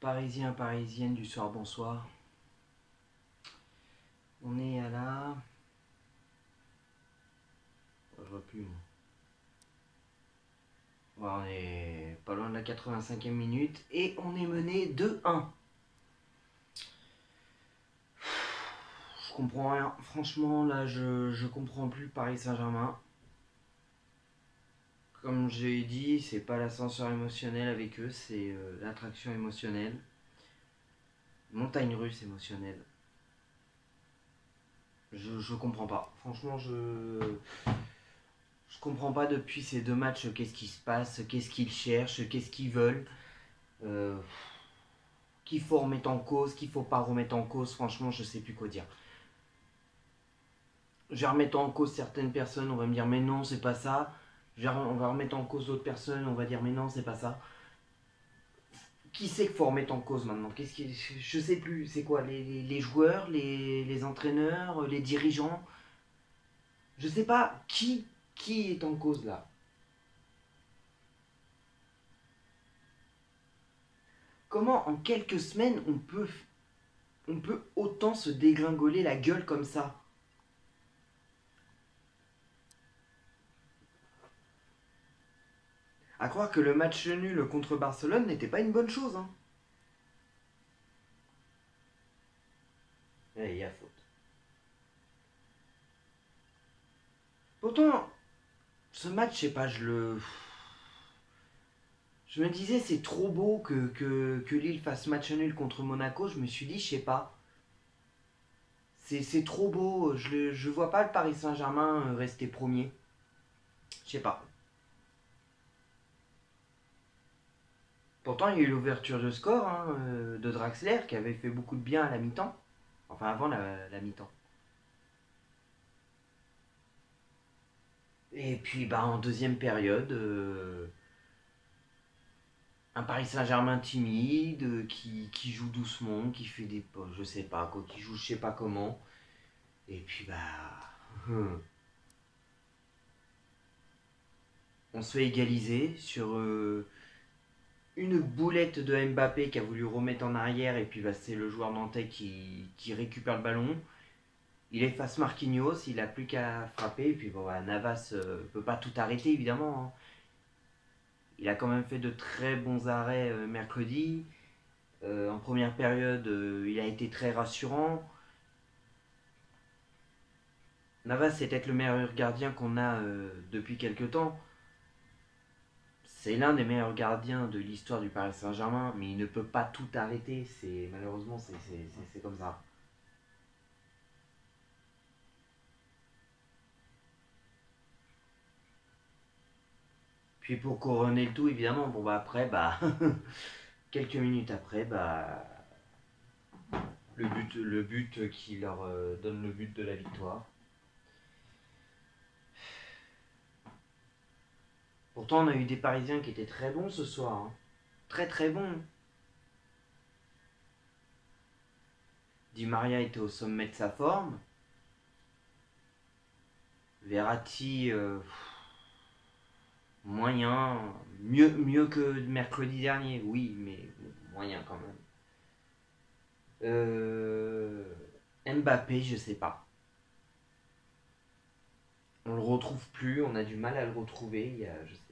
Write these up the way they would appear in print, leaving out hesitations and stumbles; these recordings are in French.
Parisiens, parisiennes du soir, bonsoir. On est à la... Je vois plus. Bon, on est pas loin de la 85e minute et on est mené 2-1. Je comprends rien. Franchement, là, je comprends plus Paris Saint-Germain. Comme j'ai dit, c'est pas l'ascenseur émotionnel avec eux, c'est l'attraction émotionnelle. Montagne russe émotionnelle. Je comprends pas. Franchement, je comprends pas depuis ces deux matchs qu'est-ce qui se passe, qu'est-ce qu'ils cherchent, qu'est-ce qu'ils veulent. Euh, Qu'il faut remettre en cause, qu'il faut pas remettre en cause, franchement, je sais plus quoi dire. Je vais remettre en cause certaines personnes, on va me dire mais non, c'est pas ça. On va remettre en cause d'autres personnes, on va dire mais non, c'est pas ça. Qui c'est qu'il faut remettre en cause maintenant? Je sais plus, c'est quoi les joueurs, les entraîneurs, les dirigeants? Je sais pas qui est en cause là. Comment en quelques semaines on peut autant se dégringoler la gueule comme ça? À croire que le match nul contre Barcelone n'était pas une bonne chose. Hein. Il y a faute. Pourtant, ce match, je sais pas, je me disais, c'est trop beau que Lille fasse match nul contre Monaco. Je me suis dit, je sais pas. C'est trop beau. Je vois pas le Paris Saint-Germain rester premier. Je sais pas. Pourtant, il y a eu l'ouverture de score hein, de Draxler qui avait fait beaucoup de bien à la mi-temps. Enfin, avant la mi-temps. Et puis, bah, en deuxième période, un Paris Saint-Germain timide, qui joue doucement, qui fait des... Je sais pas quoi, qui joue je sais pas comment. Et puis bah... On se fait égaliser sur une boulette de Mbappé qui a voulu remettre en arrière. Et puis bah, c'est le joueur nantais qui récupère le ballon. Il efface Marquinhos, il a plus qu'à frapper. Et puis bon, bah, Navas peut pas tout arrêter évidemment. Hein. Il a quand même fait de très bons arrêts mercredi. En première période, il a été très rassurant. Navas, c'est peut-être le meilleur gardien qu'on a depuis quelques temps. C'est l'un des meilleurs gardiens de l'histoire du Paris Saint-Germain, mais il ne peut pas tout arrêter. Malheureusement, c'est comme ça. Puis pour couronner le tout, évidemment, bon bah après, bah quelques minutes après, bah le but qui leur donne le but de la victoire. Pourtant, on a eu des Parisiens qui étaient très bons ce soir, hein. Très très bons. Di Maria était au sommet de sa forme. Verratti, moyen, mieux que mercredi dernier, oui, mais moyen quand même. Mbappé, je sais pas. On le retrouve plus, on a du mal à le retrouver, je sais pas.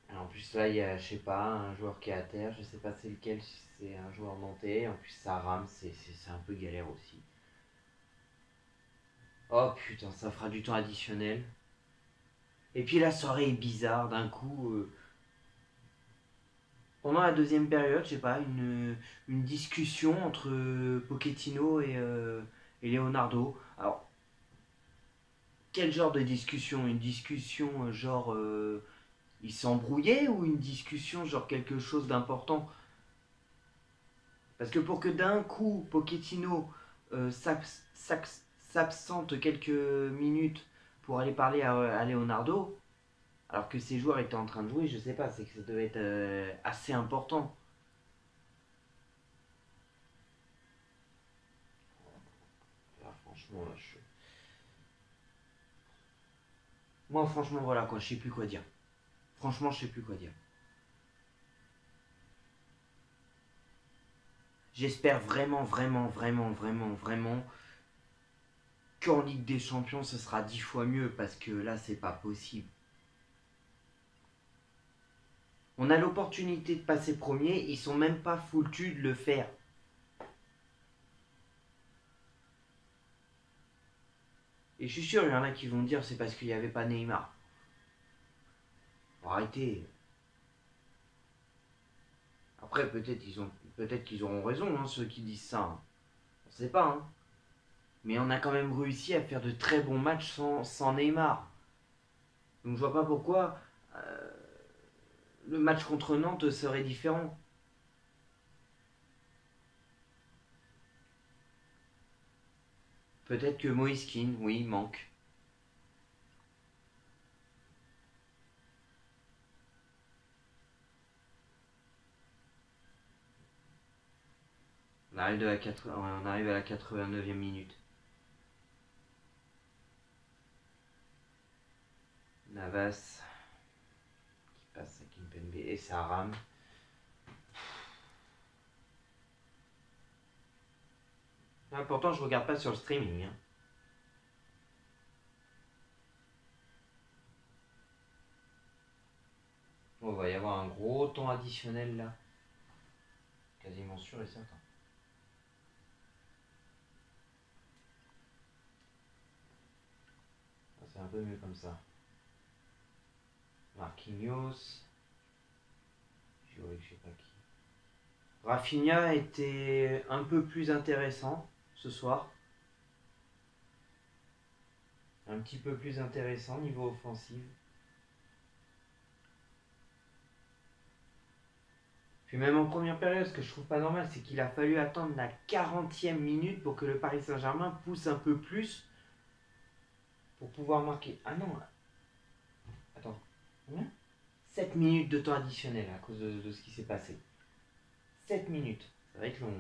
Alors, en plus là, il y a, je sais pas, un joueur qui est à terre, je sais pas c'est lequel, si c'est un joueur nantais, en plus ça rame, c'est un peu galère aussi. Oh putain, ça fera du temps additionnel. Et puis la soirée est bizarre, d'un coup, pendant la deuxième période, je sais pas, une discussion entre Pochettino et Leonardo. Alors, quel genre de discussion? Une discussion genre ils s'embrouillaient ou une discussion genre quelque chose d'important? Parce que pour que d'un coup Pochettino euh, s'absente quelques minutes pour aller parler à Leonardo, alors que ses joueurs étaient en train de jouer, je sais pas, c'est que ça devait être assez important. Là, franchement, là, Moi, franchement, voilà quoi, je sais plus quoi dire. Franchement, je sais plus quoi dire. J'espère vraiment, vraiment, vraiment, vraiment, vraiment qu'en Ligue des Champions, ce sera 10 fois mieux parce que là, c'est pas possible. On a l'opportunité de passer premier, ils sont même pas foutus de le faire. Et je suis sûr, il y en a qui vont dire c'est parce qu'il n'y avait pas Neymar. Arrêtez. Après, peut-être qu'ils auront raison, hein, ceux qui disent ça. Hein. On sait pas, hein. Mais on a quand même réussi à faire de très bons matchs sans Neymar. Donc je vois pas pourquoi le match contre Nantes serait différent. Peut-être que Moïse Kean, oui, manque. On arrive à la 89e minute. Navas qui passe à Kimpembe et ça rame. Ah, pourtant, je regarde pas sur le streaming. Hein. On va y avoir un gros temps additionnel là. Quasiment sûr et certain. Ah, c'est un peu mieux comme ça. Marquinhos. Je sais pas qui. Rafinha était un peu plus intéressant ce soir. Un petit peu plus intéressant niveau offensif. Puis même en première période, ce que je trouve pas normal, c'est qu'il a fallu attendre la 40e minute pour que le Paris Saint-Germain pousse un peu plus pour pouvoir marquer. Ah non. Attends. Combien 7 minutes de temps additionnel à cause de ce qui s'est passé. 7 minutes. Ça va être long.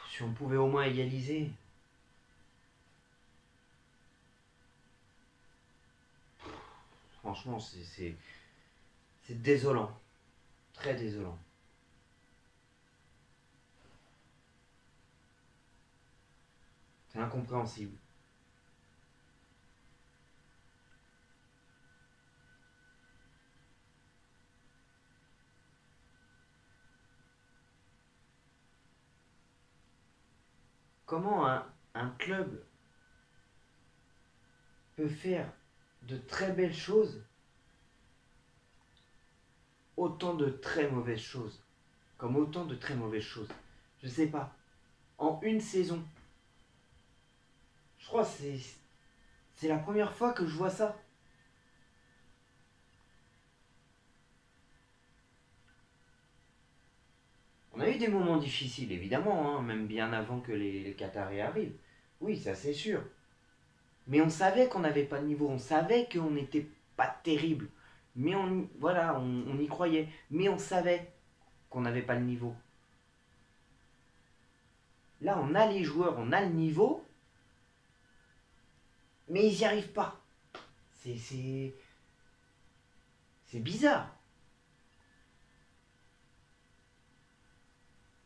Si on pouvait au moins égaliser. Franchement, c'est désolant. Très désolant. C'est incompréhensible. Comment un club peut faire de très belles choses, autant de très mauvaises choses, comme autant de très mauvaises choses. Je sais pas. En une saison. Je crois que c'est la première fois que je vois ça. On a eu des moments difficiles, évidemment, hein, même bien avant que les Qataris arrivent. Oui, ça c'est sûr. Mais on savait qu'on n'avait pas de niveau, on savait qu'on n'était pas terrible. Mais voilà, on y croyait. Mais on savait qu'on n'avait pas le niveau. Là, on a les joueurs, on a le niveau, mais ils n'y arrivent pas. C'est bizarre.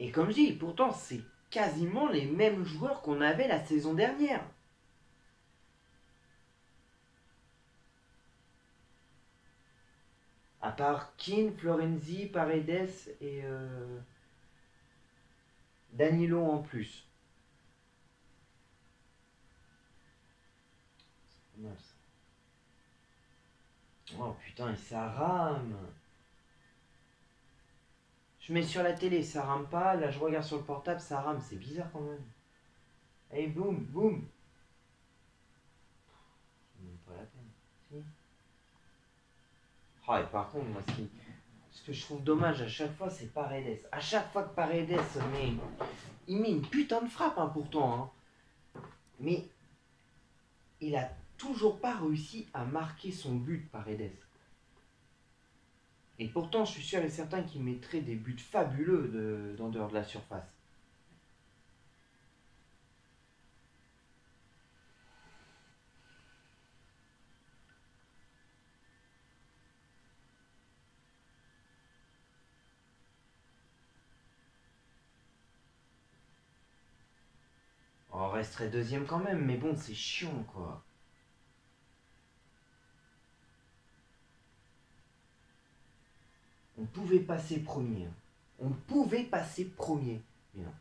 Et comme je dis, pourtant, c'est quasiment les mêmes joueurs qu'on avait la saison dernière. À part Keane, Florenzi, Paredes et Danilo en plus. C'est pas mal ça. Oh putain, et ça rame. Je mets sur la télé, ça rame pas. Là, je regarde sur le portable, ça rame. C'est bizarre quand même. Et boum, boum. C'est même pas la peine. Si. Oh, et par contre, moi, ce que je trouve dommage à chaque fois, c'est Paredes. À chaque fois que Paredes il met une putain de frappe, hein, pourtant. Hein. Mais il a toujours pas réussi à marquer son but, Paredes. Et pourtant, je suis sûr et certain qu'il mettrait des buts fabuleux d'en dehors de la surface. resterai deuxième quand même, mais bon, c'est chiant, quoi. On pouvait passer premier. Hein. On pouvait passer premier. Mais non.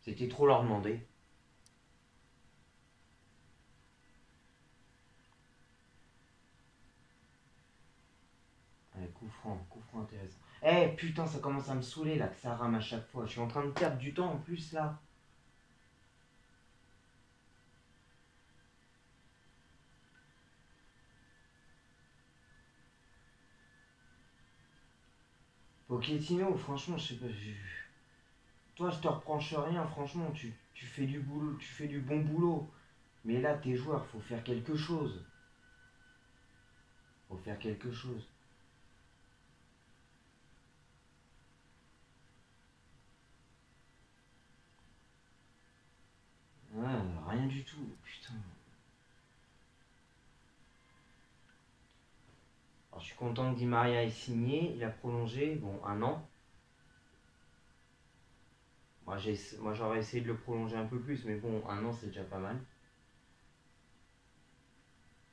C'était trop leur demander. Allez, coup franc intéressant. Eh putain, ça commence à me saouler là, que ça rame à chaque fois. Je suis en train de perdre du temps en plus là. Pochettino, franchement, je sais pas. Toi, je te reproche rien, franchement, tu fais du boulot, tu fais du bon boulot. Mais là, tes joueurs, faut faire quelque chose. Faut faire quelque chose. Ouais, rien du tout, putain. Alors, je suis content que Di Maria ait signé, il a prolongé, bon, 1 an. Moi, j'aurais essayé de le prolonger un peu plus, mais bon, 1 an, c'est déjà pas mal.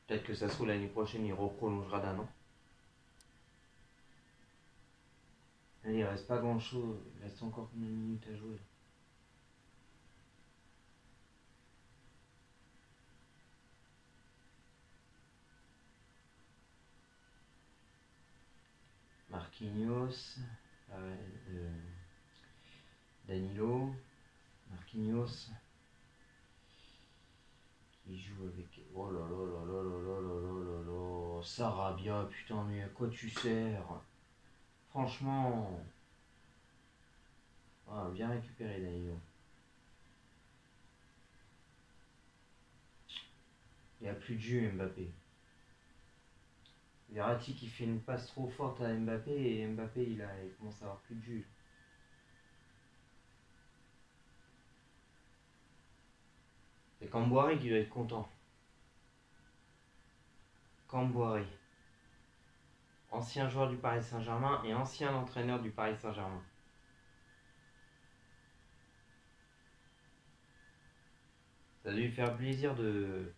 Peut-être que ça se trouve l'année prochaine, il reprolongera d'1 an. Allez, il reste pas grand chose, il reste encore combien de minutes à jouer. Marquinhos, Danilo, Marquinhos, qui joue avec. Oh là là là là là là là là là là, Sarabia, putain, mais à quoi tu sers? Franchement. Ah, bien récupéré, Danilo. Il n'y a plus de jus, Mbappé. Verratti qui fait une passe trop forte à Mbappé et Mbappé il commence à avoir plus de jus. C'est Camboire qui doit être content. Camboire. Ancien joueur du Paris Saint-Germain et ancien entraîneur du Paris Saint-Germain. Ça a dû lui faire plaisir de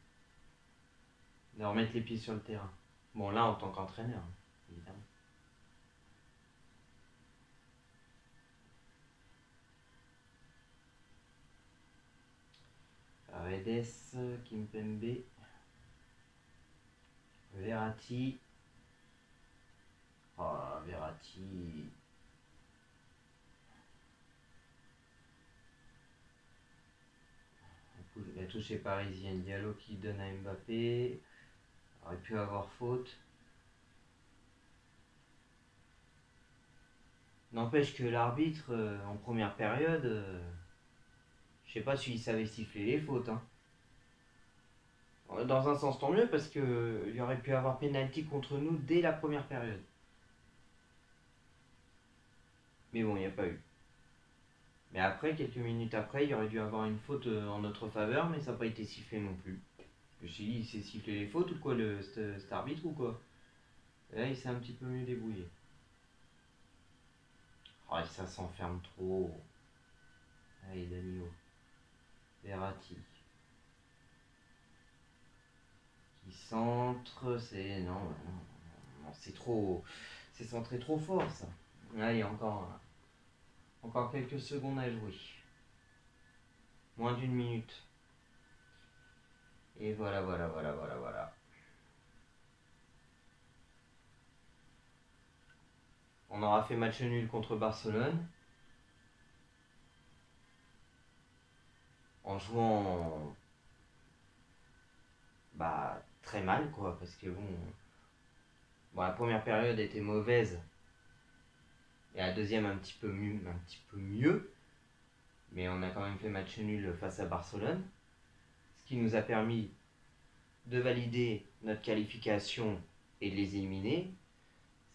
remettre les pieds sur le terrain. Bon, là, en tant qu'entraîneur, évidemment. Paredes, Kimpembe, Verratti. Oh, Verratti. La touche est parisienne. Diallo qui donne à Mbappé. Aurait pu avoir faute. N'empêche que l'arbitre, en première période, je sais pas s'il savait siffler les fautes. Hein. Dans un sens, tant mieux, parce qu'il y aurait pu avoir pénalty contre nous dès la première période. Mais bon, il n'y a pas eu. Mais après, quelques minutes après, il y aurait dû avoir une faute en notre faveur, mais ça n'a pas été sifflé non plus. Je me suis dit, il s'est sifflé les fautes ou quoi, cet arbitre ou quoi? Et là, il s'est un petit peu mieux débrouillé. Oh, ça s'enferme trop. Allez, Danilo. Verratti. Qui centre, c'est. Non, non, c'est trop. C'est centré trop fort, ça. Allez, encore quelques secondes à jouer. Moins d'1 minute. Et voilà. On aura fait match nul contre Barcelone. En jouant très mal, quoi, parce que la première période était mauvaise et la deuxième un petit peu mieux, mais on a quand même fait match nul face à Barcelone, ce qui nous a permis de valider notre qualification et de les éliminer.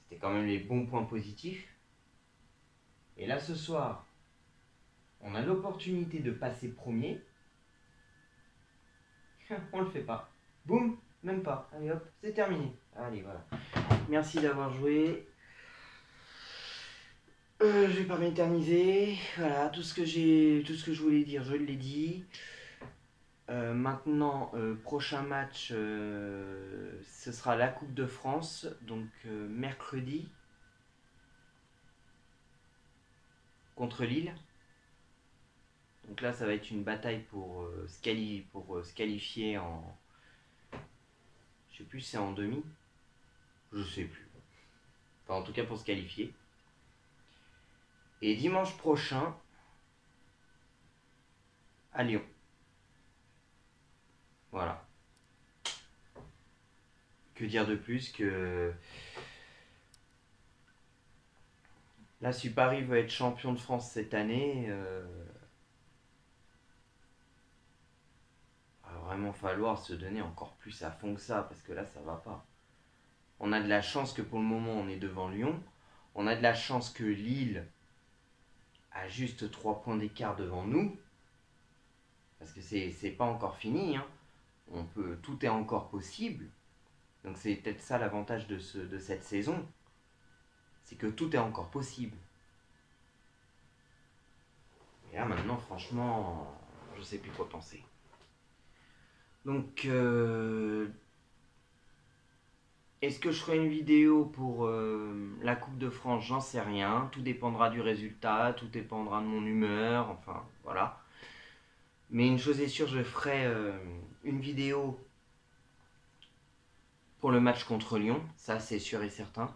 C'était quand même les bons points positifs. Et là, ce soir, on a l'opportunité de passer premier. On le fait pas. Boum, même pas. Allez hop, c'est terminé. Allez, voilà. Merci d'avoir joué. Je vais pas m'éterniser. Voilà, tout ce que je voulais dire, je l'ai dit. Maintenant, prochain match, ce sera la Coupe de France, donc mercredi contre Lille. Donc là, ça va être une bataille pour, se qualifier en... Je sais plus si c'est en demi. Je sais plus. Enfin, en tout cas pour se qualifier. Et dimanche prochain, à Lyon. Voilà. Que dire de plus que... Là, si Paris veut être champion de France cette année, va vraiment falloir se donner encore plus à fond que ça, parce que là, ça va pas. On a de la chance que pour le moment, on est devant Lyon. On a de la chance que Lille a juste 3 points d'écart devant nous. Parce que c'est pas encore fini. Hein. Tout est encore possible. Donc c'est peut-être ça l'avantage de cette saison. C'est que tout est encore possible. Et là maintenant, franchement, je sais plus quoi penser. Donc, est-ce que je ferai une vidéo pour la Coupe de France? J'en sais rien. Tout dépendra du résultat, tout dépendra de mon humeur, enfin voilà. Mais une chose est sûre, je ferai une vidéo pour le match contre Lyon, ça c'est sûr et certain.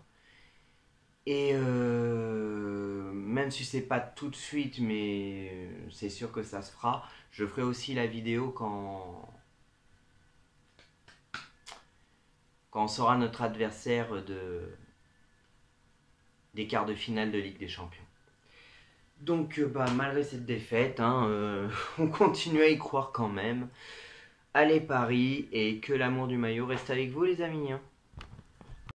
Et même si c'est pas tout de suite, mais c'est sûr que ça se fera, je ferai aussi la vidéo quand on saura notre adversaire des quarts de finale de Ligue des Champions. Donc malgré cette défaite, hein, on continue à y croire quand même. Allez Paris, et que l'amour du maillot reste avec vous les amis. Hein.